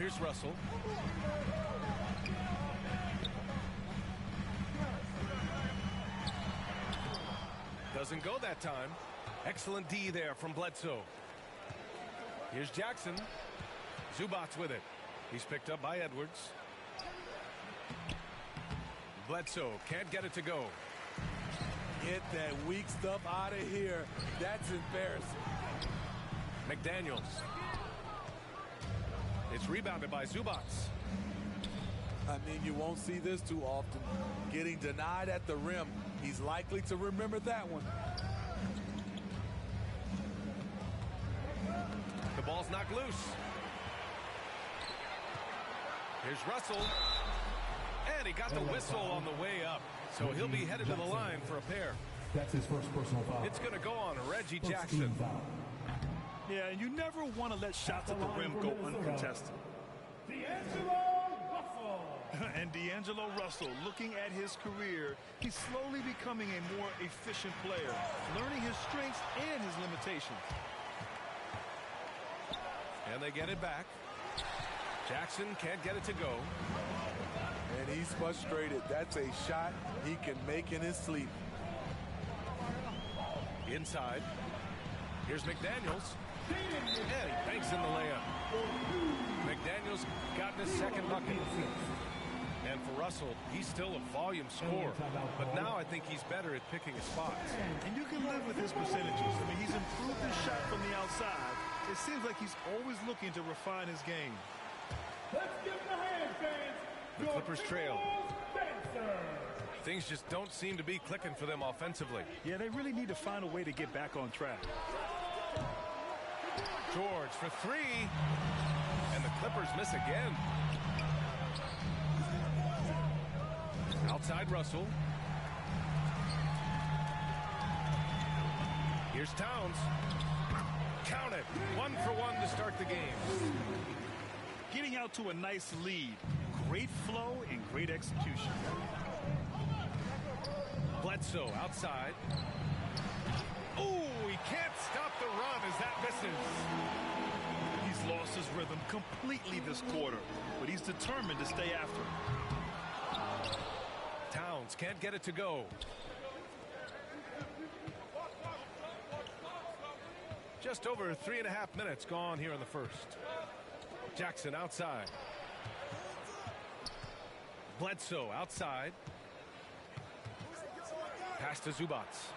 Here's Russell. Doesn't go that time. Excellent D there from Bledsoe. Here's Jackson. Zubats with it. He's picked up by Edwards. Bledsoe can't get it to go. Get that weak stuff out of here. That's embarrassing. McDaniels. It's rebounded by Zubats. I mean, you won't see this too often. Getting denied at the rim. He's likely to remember that one. The ball's knocked loose. Here's Russell. And he got the whistle on the way up. So he'll be headed to the line for a pair. That's his first personal foul. It's going to go on Reggie Jackson. Yeah, and you never want to let shots at the rim go uncontested. And D'Angelo Russell, looking at his career, he's slowly becoming a more efficient player, learning his strengths and his limitations. And they get it back. Jackson can't get it to go. And he's frustrated. That's a shot he can make in his sleep. Inside. Here's McDaniels. And he banks in the layup. McDaniels gotten his second bucket. And for Russell, he's still a volume scorer. But now I think he's better at picking his spots. And you can live with his percentages. I mean, he's improved his shot from the outside. It seems like he's always looking to refine his game. Let's give him a hand, fans. The Clippers trail. Things just don't seem to be clicking for them offensively. Yeah, they really need to find a way to get back on track. George for three. And the Clippers miss again. Outside Russell. Here's Towns. Count it. 1 for 1 to start the game. Getting out to a nice lead. Great flow and great execution. Bledsoe outside. Ooh, he can't stop the run as that misses. He's lost his rhythm completely this quarter, but he's determined to stay after it. Towns can't get it to go. Just over 3.5 minutes gone here in the first. Jackson outside. Bledsoe outside. Pass to Zubats.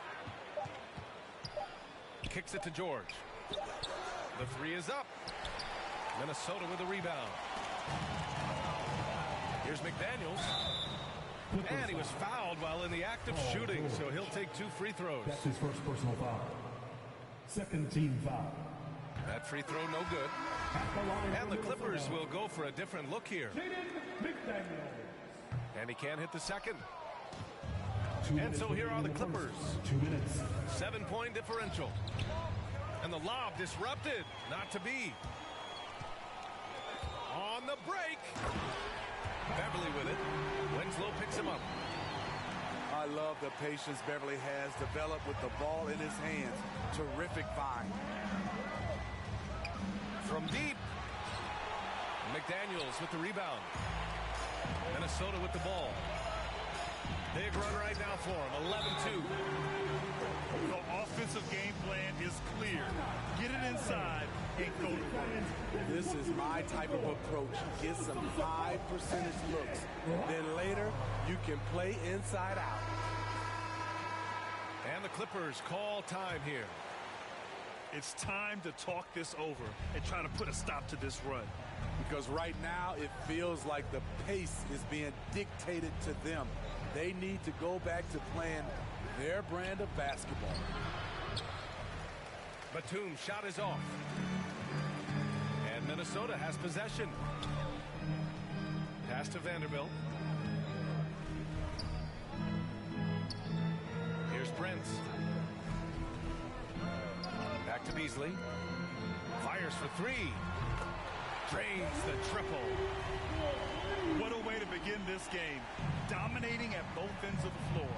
Kicks it to George. The three is up. Minnesota with the rebound. Here's McDaniels. And he was fouled while in the act of shooting, so he'll take 2 free throws. That's his first personal foul. Second team foul. That free throw no good. And the Clippers will go for a different look here. And he can't hit the second. And so here are the Clippers. 2 minutes. 7-point differential. And the lob disrupted. Not to be. On the break. Beverly with it. Winslow picks him up. I love the patience Beverly has developed with the ball in his hands. Terrific find. From deep. McDaniels with the rebound. Minnesota with the ball. Big run right now for him. 11-2. The offensive game plan is clear. Get it inside and go to work. This is my type of approach. Get some high percentage looks. Then later, you can play inside out. And the Clippers call time here. It's time to talk this over and try to put a stop to this run. Because right now, it feels like the pace is being dictated to them. They need to go back to playing their brand of basketball. Batum's shot is off. And Minnesota has possession. Pass to Vanderbilt. Here's Prince. Back to Beasley. Fires for three. Drains the triple. What a way to begin this game. Dominating at both ends of the floor.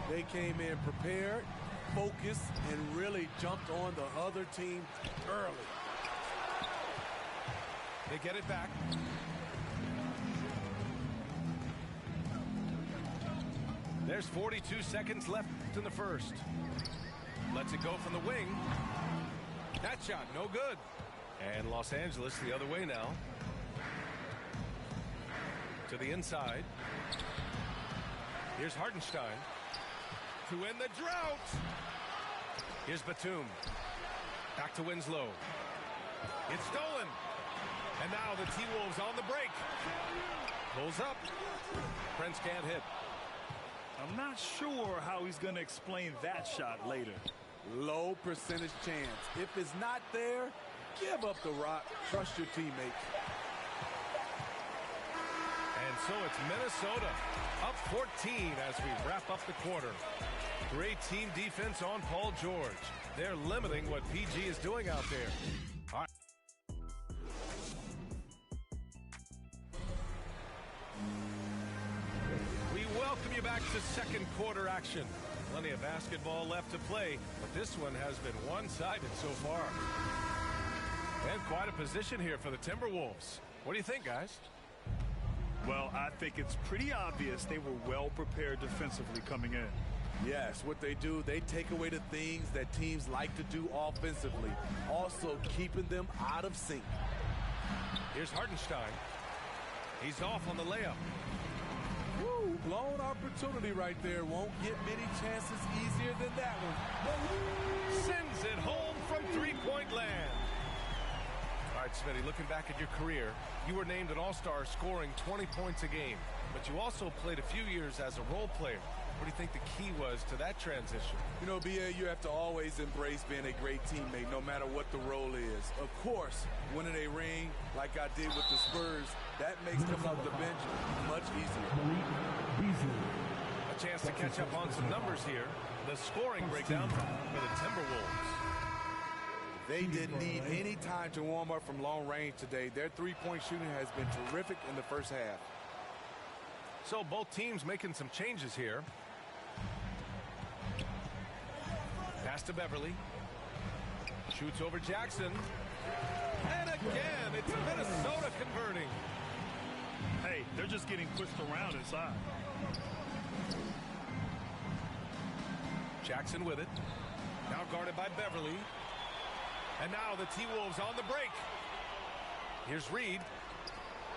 They came in prepared, focused, and really jumped on the other team early. They get it back. There's 42 seconds left in the first. Lets it go from the wing. That shot, no good. And Los Angeles the other way now. To the inside. Here's Hartenstein to end the drought. Here's Batum. Back to Winslow. It's stolen. And now the T-Wolves on the break. Pulls up. Prince can't hit. I'm not sure how he's going to explain that shot later. Low percentage chance. If it's not there, give up the rock. Trust your teammates. And so it's Minnesota up 14 as we wrap up the quarter. Great team defense on Paul George. They're limiting what PG is doing out there. All right. We welcome you back to second quarter action. Plenty of basketball left to play, but this one has been one-sided so far. And quite a position here for the Timberwolves. What do you think, guys? Well, I think it's pretty obvious they were well prepared defensively coming in. Yes, what they do, they take away the things that teams like to do offensively, also keeping them out of sync. Here's Hartenstein. He's off on the layup. Woo, blown opportunity right there. Won't get many chances easier than that one. Sends it home from three-point land. All right, Smitty, looking back at your career, you were named an all-star scoring 20 points a game, but you also played a few years as a role player. What do you think the key was to that transition? You know, B.A., you have to always embrace being a great teammate, no matter what the role is. Of course, winning a ring like I did with the Spurs, that makes coming off the bench much easier. A chance to catch up on some numbers here. The scoring breakdown for the Timberwolves. They didn't need any time to warm up from long range today. Their three-point shooting has been terrific in the first half. So both teams making some changes here. Pass to Beverly. Shoots over Jackson. And again, it's Minnesota converting. Hey, they're just getting pushed around inside. Jackson with it. Now guarded by Beverly. And now the T-Wolves on the break. Here's Reed.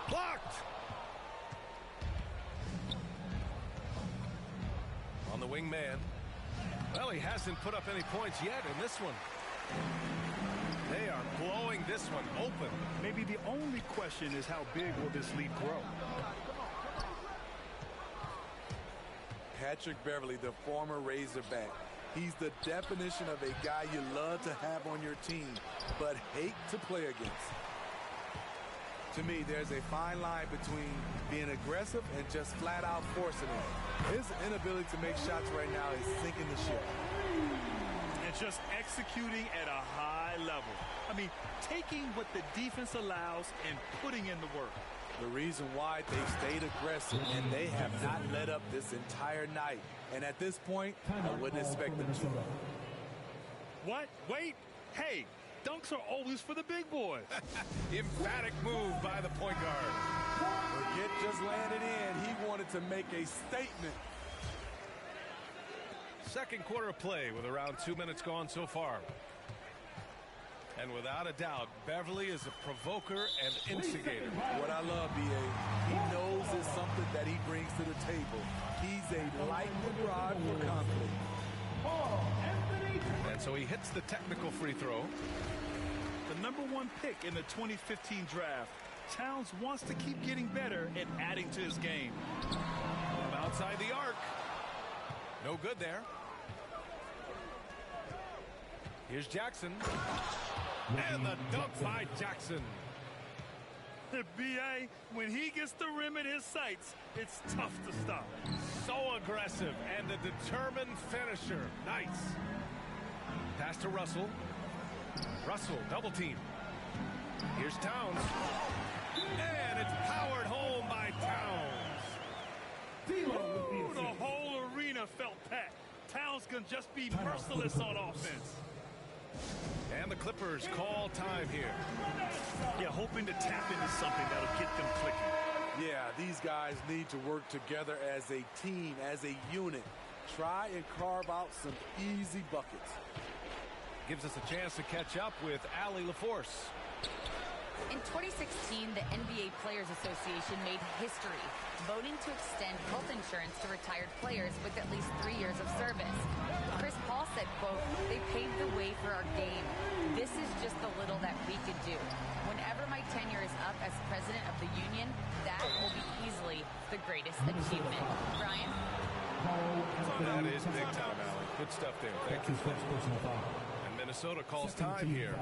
Blocked. On the wing man. Well, he hasn't put up any points yet in this one. They are blowing this one open. Maybe the only question is how big will this lead grow? Patrick Beverly, the former Razorback. He's the definition of a guy you love to have on your team, but hate to play against. To me, there's a fine line between being aggressive and just flat out forcing it. His inability to make shots right now is sinking the ship. And just executing at a high level. I mean, taking what the defense allows and putting in the work. The reason why they've stayed aggressive and they have not let up this entire night. And at this point, I wouldn't expect them to. What? Wait. Hey, dunks are always for the big boys. Emphatic move by the point guard. Forget just landed in. He wanted to make a statement. Second quarter of play with around 2 minutes gone so far. And without a doubt, Beverly is a provoker and instigator. What I love, B.A., he knows it's something that he brings to the table. He's a lightning rod for conflict. And so he hits the technical free throw. The #1 pick in the 2015 draft, Towns wants to keep getting better and adding to his game. From outside the arc. No good there. Here's Jackson. And the dunk by Jackson. B.A., when he gets the rim in his sights, it's tough to stop. So aggressive and a determined finisher. Nice. Pass to Russell. Russell, double team. Here's Towns. And it's powered home by Towns. Ooh, the whole arena felt packed. Towns can just be merciless on offense. And the Clippers call time here. Yeah, hoping to tap into something that'll get them clicking. Yeah, these guys need to work together as a team, as a unit. Try and carve out some easy buckets. Gives us a chance to catch up with Allie LaForce. In 2016, the NBA Players Association made history, voting to extend health insurance to retired players with at least 3 years of service. Chris Paul said, quote, "They paved the way for our game. This is just the little that we could do. Whenever my tenure is up as president of the union, that will be easily the greatest achievement." Brian? That is big time, Allie. Good stuff there. Thank you. And Minnesota calls time here.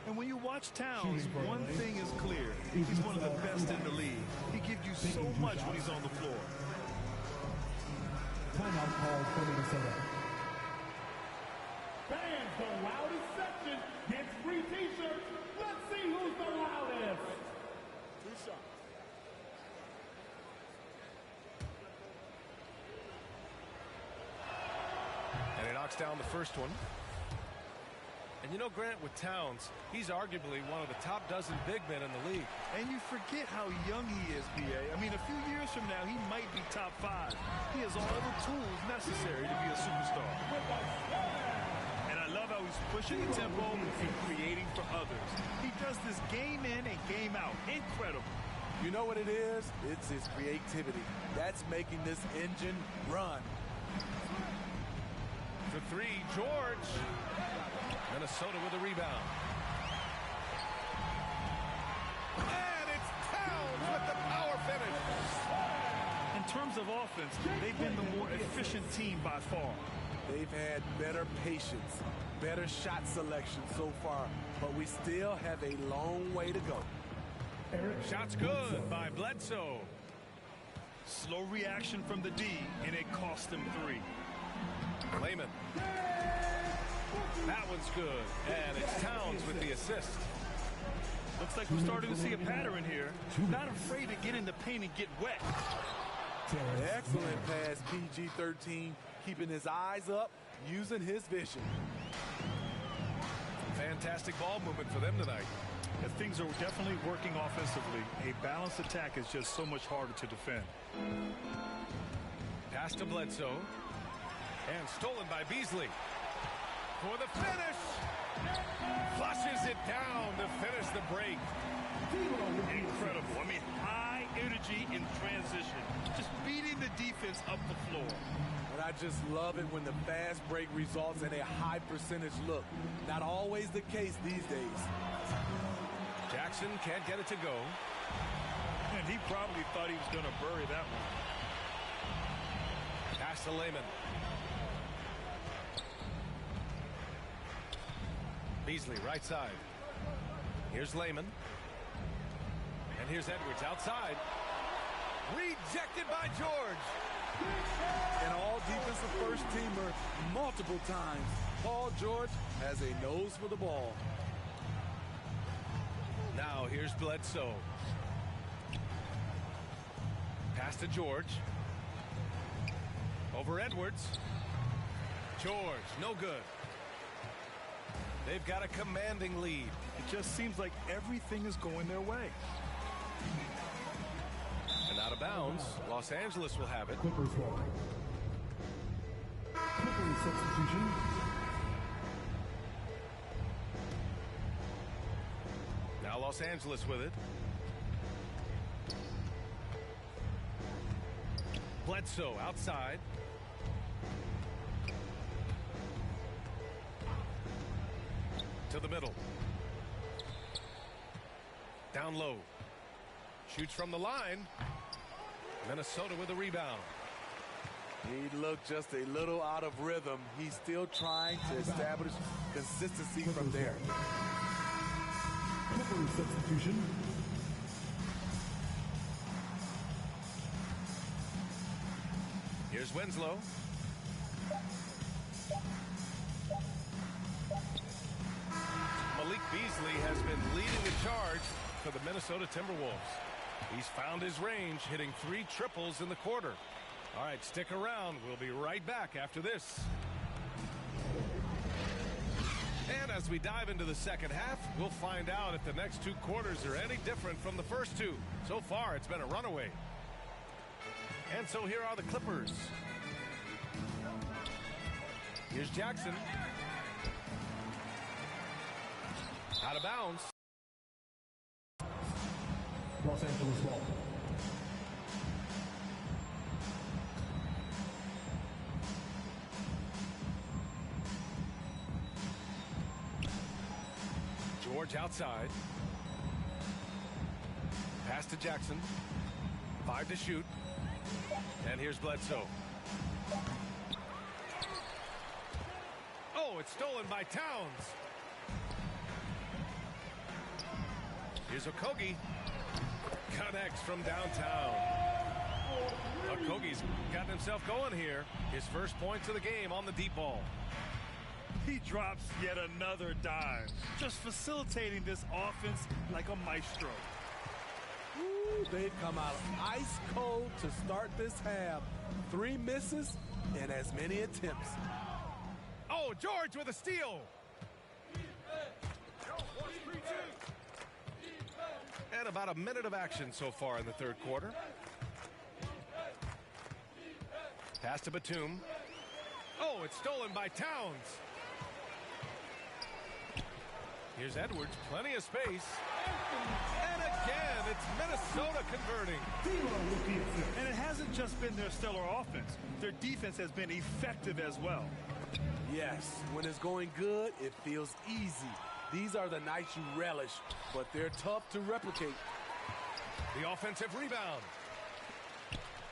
And when you watch Towns, one thing is clear. He's one of the best in the league. He gives you so much when he's on the floor. Timeout called for Minnesota. Fans, the loudest section gets free t-shirts. Let's see who's the loudest. Two shots. And he knocks down the first one. And you know, Grant, with Towns, he's arguably one of the top dozen big men in the league. And you forget how young he is, B.A. I mean, a few years from now, he might be top 5. He has all the tools necessary to be a superstar. And I love how he's pushing the tempo and creating for others. He does this game in and game out. Incredible. You know what it is? It's his creativity. That's making this engine run. For three, George. Minnesota with a rebound. And it's Towns with the power finish. In terms of offense, they've been the more efficient team by far. They've had better patience, better shot selection so far, but we still have a long way to go. Shots good by Bledsoe. Slow reaction from the D, and it cost them 3. Layman. That one's good, and it's Towns with the assist. Looks like we're starting to see a pattern here. Not afraid to get in the paint and get wet. Excellent pass, PG-13, keeping his eyes up, using his vision. Fantastic ball movement for them tonight. And things are definitely working offensively. A balanced attack is just so much harder to defend. Pass to Bledsoe. And stolen by Beasley. For the finish. Flushes it down to finish the break. Incredible. I mean, high energy in transition. Just beating the defense up the floor. And I just love it when the fast break results in a high percentage look. Not always the case these days. Jackson can't get it to go. And he probably thought he was going to bury that one. Pass to Layman. Beasley, right side. Here's Layman. And here's Edwards outside. Rejected by George. An all-defensive first-teamer multiple times. Paul George has a nose for the ball. Now here's Bledsoe. Pass to George. Over Edwards. George, no good. They've got a commanding lead. It just seems like everything is going their way. And out of bounds, Los Angeles will have it. Clippers ball. Clippers substitution. Now Los Angeles with it. Bledsoe outside. To the middle. Down low. Shoots from the line. Minnesota with a rebound. He looked just a little out of rhythm. He's still trying to establish consistency from there. Clippers substitution. Here's Winslow. Malik Beasley has been leading the charge for the Minnesota Timberwolves. He's found his range, hitting 3 triples in the quarter. All right, stick around. We'll be right back after this. And as we dive into the second half, we'll find out if the next two quarters are any different from the first two. So far, it's been a runaway. And so here are the Clippers. Here's Jackson. Out of bounds. Los Angeles ball. George outside. Pass to Jackson. 5 to shoot. And here's Bledsoe. Oh, it's stolen by Towns. Here's Okogie. Connects from downtown. Okogie's gotten himself going here. His first points of the game on the deep ball. He drops yet another dive, just facilitating this offense like a maestro. Ooh, they've come out ice cold to start this half. 3 misses and as many attempts. Oh, George with a steal. And about a minute of action so far in the third quarter. Pass to Batum. Oh, it's stolen by Towns. Here's Edwards, plenty of space. And again, it's Minnesota converting. And it hasn't just been their stellar offense. Their defense has been effective as well. Yes, when it's going good, it feels easy. These are the nights you relish, but they're tough to replicate. The offensive rebound.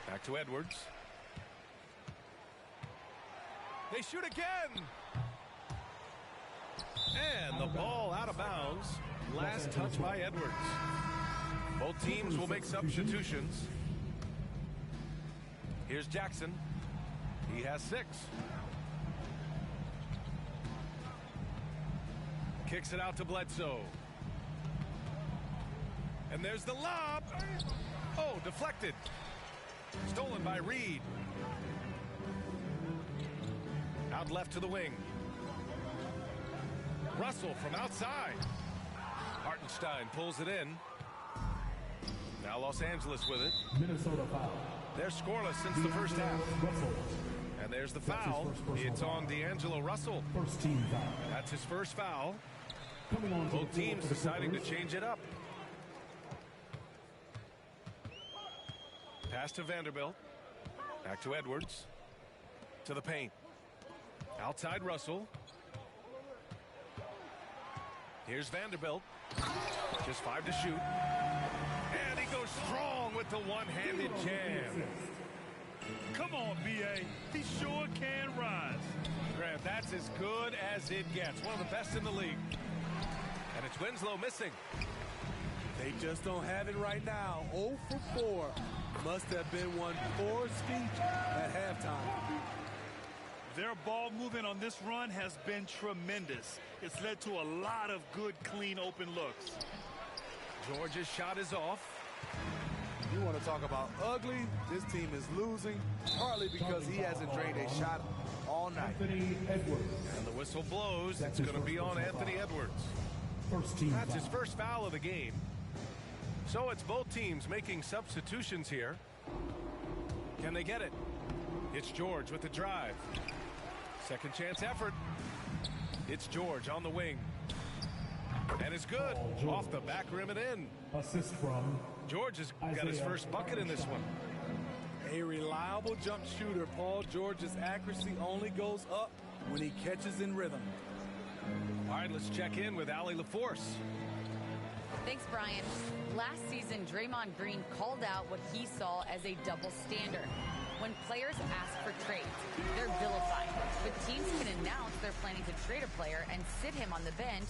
Back to Edwards. They shoot again. And the ball out of bounds. Last touch by Edwards. Both teams will make substitutions. Here's Jackson. He has 6. Kicks it out to Bledsoe. And there's the lob. Oh, deflected. Stolen by Reed. Out left to the wing. Russell from outside. Hartenstein pulls it in. Now Los Angeles with it. Minnesota foul. They're scoreless since the first half. And there's the foul. It's on D'Angelo Russell. First team foul. That's his first foul. Coming on to Both the floor teams for the deciding to Clippers. change it up. Pass to Vanderbilt. Back to Edwards. To the paint. Outside Russell. Here's Vanderbilt. Just 5 to shoot. And he goes strong with the one-handed jam. Come on, B.A. He sure can rise. Grant, that's as good as it gets. One of the best in the league. And it's Winslow missing. They just don't have it right now. 0 for 4. Must have been one poor speech at halftime. Their ball movement on this run has been tremendous. It's led to a lot of good, clean, open looks. George's shot is off. You want to talk about ugly? This team is losing, partly because he hasn't drained a shot all night. Anthony Edwards. And the whistle blows. It's going to be on Anthony Edwards. First team That's foul. his first foul of the game. So it's both teams making substitutions here. Can they get it? It's George with the drive. Second chance effort. It's George on the wing. And it's good. Off the back rim and in. Assist from George has got his first bucket in this one. A reliable jump shooter, Paul George's accuracy only goes up when he catches in rhythm. All right, let's check in with Allie LaForce. Thanks, Brian. Last season, Draymond Green called out what he saw as a double standard. When players ask for trades, they're vilified. But teams can announce they're planning to trade a player and sit him on the bench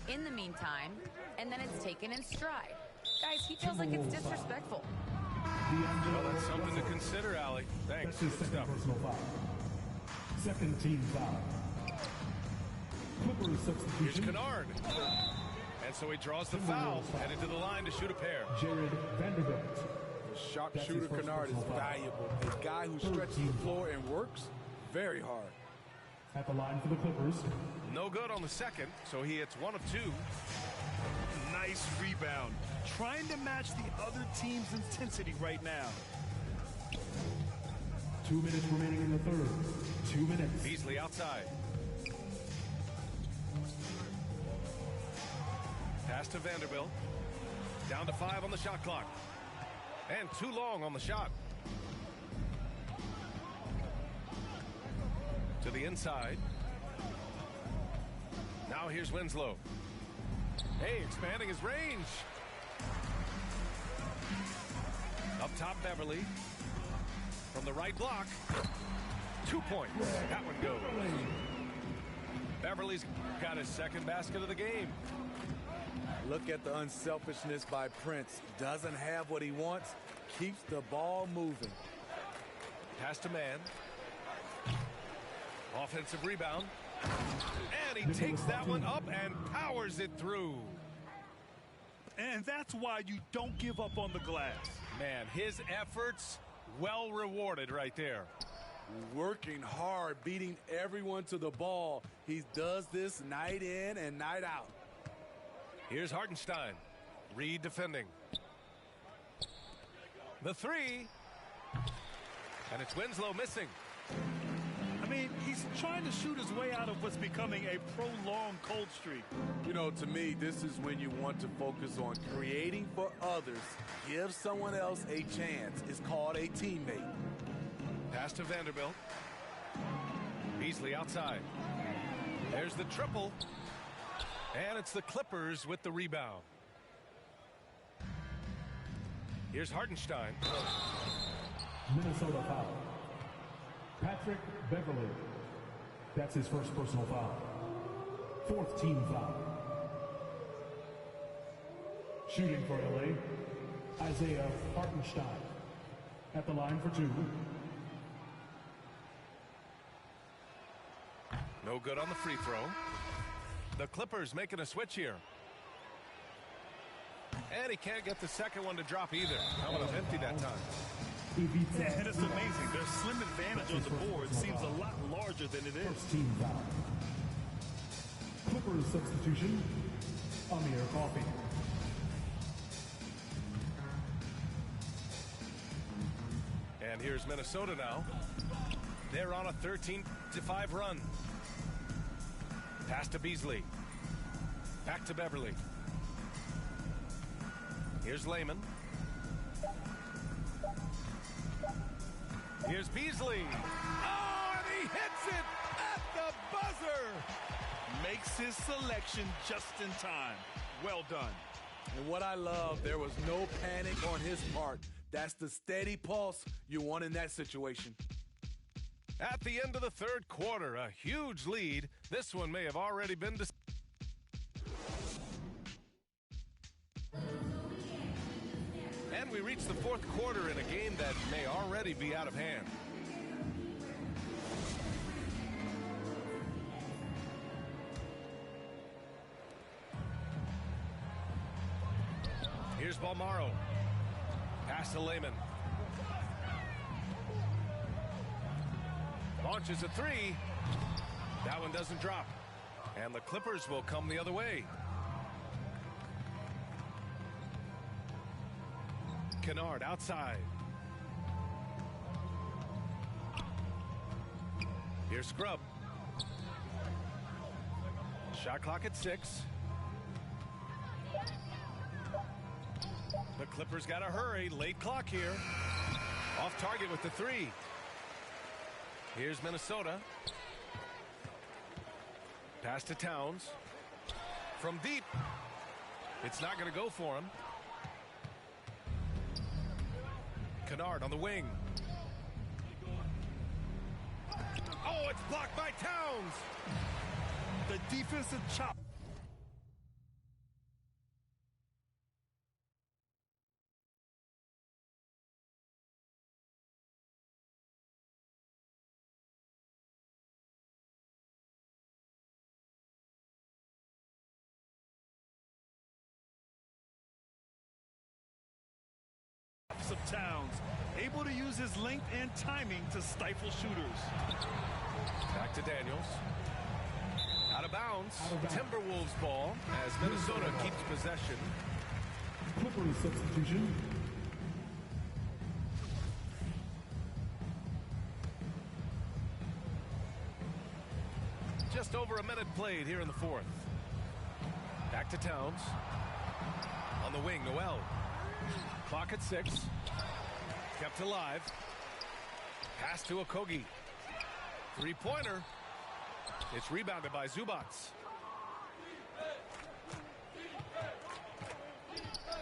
in the meantime, and then it's taken in stride. Guys, he feels like it's disrespectful. Well, that's something to consider, Allie. Thanks. That's his Good second stuff. personal foul. Second team foul. Clippers Here's substitution. Kennard. And so he draws the foul, headed to the line to shoot a pair. Jared Vanderbilt. The sharpshooter That's his first Kennard is personal foul. valuable. A guy who stretches the floor and works very hard. At the line for the Clippers. No good on the second, so he hits 1 of 2. Nice rebound. Trying to match the other team's intensity right now. 2 minutes remaining in the third. 2 minutes. Beasley outside. Pass to Vanderbilt. Down to 5 on the shot clock. And too long on the shot. To the inside. Now here's Winslow. Hey, expanding his range. Up top, Beverly. From the right block. 2 points. That one goes. Beverly's got his second basket of the game. Look at the unselfishness by Prince. Doesn't have what he wants. Keeps the ball moving. Pass to man. Offensive rebound. And he takes that one up and powers it through. And that's why you don't give up on the glass. Man, his efforts well rewarded right there. Working hard, beating everyone to the ball. He does this night in and night out. Here's Hartenstein. Reed defending. The 3. And it's Winslow missing. I mean, he's trying to shoot his way out of what's becoming a prolonged cold streak. You know, to me, this is when you want to focus on creating for others. Give someone else a chance. It's called a teammate. Pass to Vanderbilt. Beasley outside. There's the triple. And it's the Clippers with the rebound. Here's Hartenstein. Minnesota foul. Patrick Beverly. That's his first personal foul. 4th team foul. Shooting for LA, Isaiah Hartenstein. At the line for 2. No good on the free throw. The Clippers making a switch here. And he can't get the second one to drop either. How about empty that time? And it's amazing. Their slim advantage on the board seems a lot larger than it is. First team foul. Clippers substitution, Amir Coffey. And here's Minnesota now. They're on a 13-5 run. Pass to Beasley. Back to Beverly. Here's Layman. Here's Beasley. Oh, and he hits it at the buzzer. Makes his selection just in time. Well done. And what I love, there was no panic on his part. That's the steady pulse you want in that situation. At the end of the third quarter, a huge lead. This one may have already been decided. And we reach the fourth quarter in a game that may already be out of hand. Here's Balmaro. Pass to Layman. Launches a 3. That one doesn't drop. And the Clippers will come the other way. Kennard outside. Here's Scrub. Shot clock at 6. The Clippers got to hurry. Late clock here. Off target with the 3. Here's Minnesota. Pass to Towns. From deep. It's not going to go for him. Kennard on the wing. Oh, it's blocked by Towns. The defensive chop. Of Towns, able to use his length and timing to stifle shooters. Back to Daniels. Out of bounds. Timberwolves ball as Minnesota keeps possession. Clippers substitution. Just over a minute played here in the fourth. Back to Towns. On the wing, Noel. Clock at 6. Kept alive. Pass to Okogie. Three-pointer. It's rebounded by Zubats.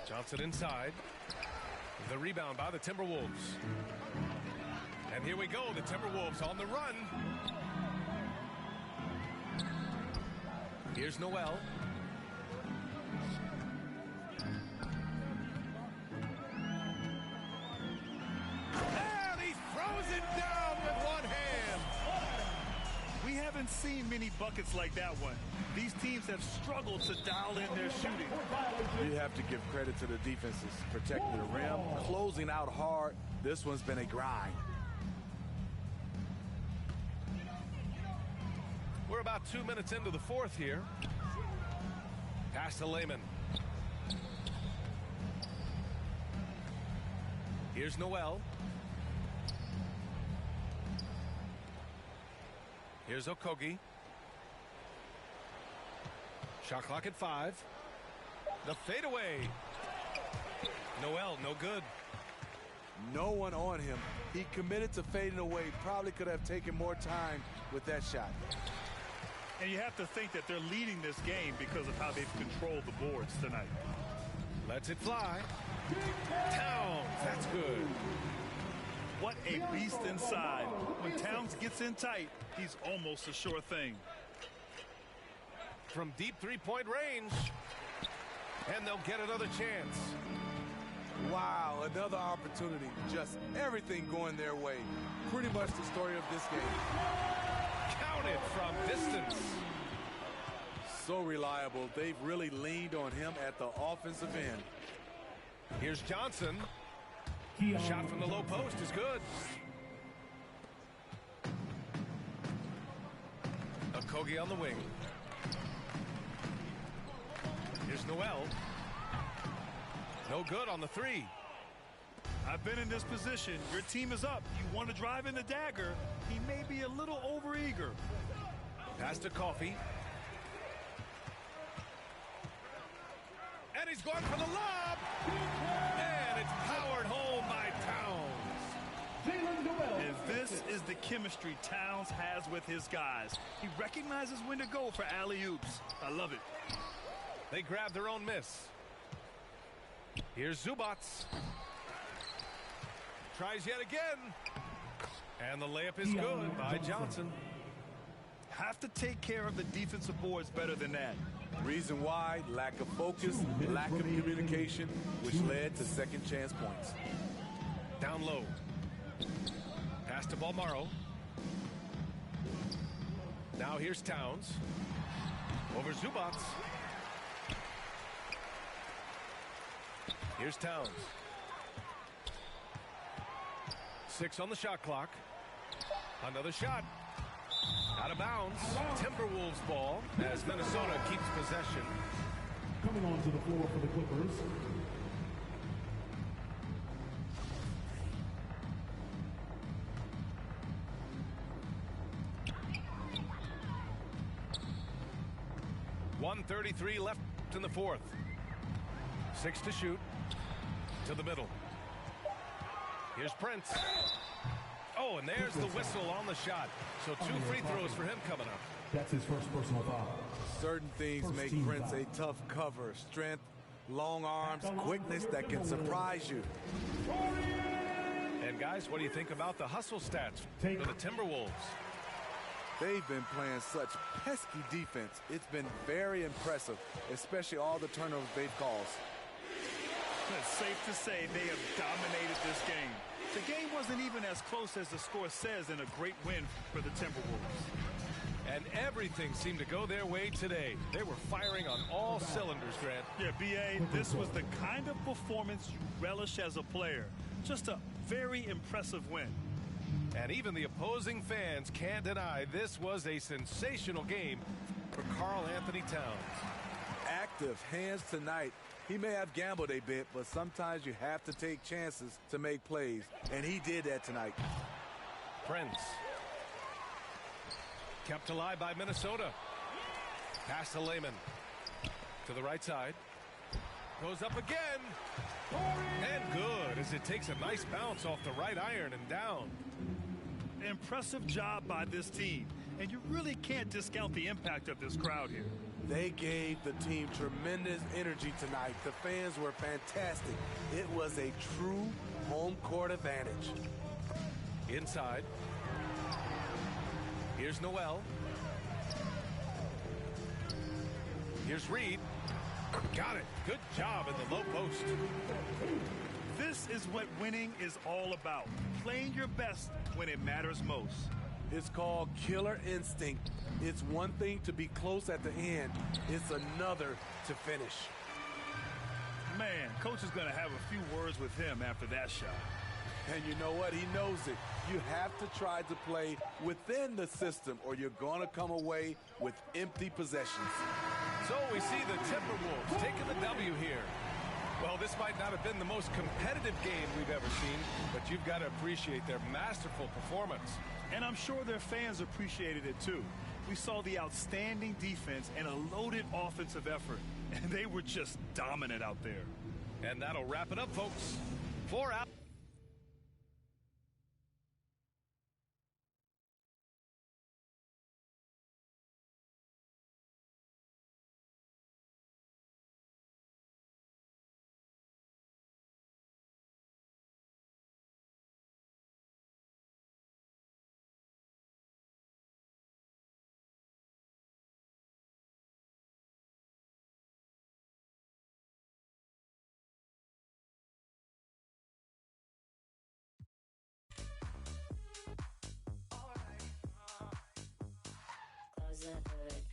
Johnson inside. The rebound by the Timberwolves. And here we go, the Timberwolves on the run. Here's Noel. And he throws it down with one hand. We haven't seen many buckets like that one. These teams have struggled to dial in their shooting. You have to give credit to the defenses. Protecting the rim, closing out hard. This one's been a grind. We're about 2 minutes into the fourth here. Pass to Lehman. Here's Noel. Here's Okogie. Shot clock at 5. The fadeaway. Noel, no good. No one on him. He committed to fading away. Probably could have taken more time with that shot. And you have to think that they're leading this game because of how they've controlled the boards tonight. Lets it fly. Towns, that's good. What a beast inside. When Towns gets in tight, he's almost a sure thing. From deep three-point range. And they'll get another chance. Wow, another opportunity. Just everything going their way. Pretty much the story of this game. Counted from distance. So reliable. They've really leaned on him at the offensive end. Here's Johnson. A shot from the low post is good. Okogie on the wing. Here's Noel. No good on the three. I've been in this position. Your team is up. You want to drive in the dagger. He may be a little overeager. Pass to Coffey. And he's going for the lob. And it's powered home by Towns. And this is the chemistry Towns has with his guys. He recognizes when to go for alley-oops. I love it. They grab their own miss. Here's Zubats. Tries yet again. And the layup is good by Johnson. Have to take care of the defensive boards better than that. Reason why, lack of focus, lack of communication, which led to second chance points. Down low. Pass to Balmaro. Now here's Towns. Over Zubats. Here's Towns. 6 on the shot clock. Another shot. Out of bounds. Timberwolves ball as Minnesota keeps possession. Coming onto the floor for the Clippers. .133 left in the fourth. 6 to shoot. To the middle. Here's Prince. Oh, and there's the whistle on the shot. So 2 free throws for him coming up. That's his first personal foul. Certain things make Prince a tough cover. Strength, long arms, quickness that can surprise you. And guys, what do you think about the hustle stats for the Timberwolves? They've been playing such pesky defense. It's been very impressive, especially all the turnovers they've caused. It's safe to say they have dominated this game. The game wasn't even as close as the score says in a great win for the Timberwolves. And everything seemed to go their way today. They were firing on all cylinders, Grant. Yeah, B.A., this was the kind of performance you relish as a player. Just a very impressive win. And even the opposing fans can't deny this was a sensational game for Karl Anthony Towns. Active hands tonight. He may have gambled a bit, but sometimes you have to take chances to make plays, and he did that tonight. Prince. Kept alive by Minnesota. Pass to Lehman. To the right side. Goes up again. And good, as it takes a nice bounce off the right iron and down. Impressive job by this team, and you really can't discount the impact of this crowd here. They gave the team tremendous energy tonight. The fans were fantastic. It was a true home court advantage. Inside. Here's Noel. Here's Reed. Got it. Good job in the low post. This is what winning is all about. Playing your best when it matters most. It's called killer instinct. It's one thing to be close at the end. It's another to finish. Man, coach is going to have a few words with him after that shot. And you know what? He knows it. You have to try to play within the system or you're going to come away with empty possessions. So we see the Timberwolves taking the W here. Well, this might not have been the most competitive game we've ever seen, but you've got to appreciate their masterful performance. And I'm sure their fans appreciated it too. We saw the outstanding defense and a loaded offensive effort, and they were just dominant out there. And that'll wrap it up, folks. 4 out. Close the hood.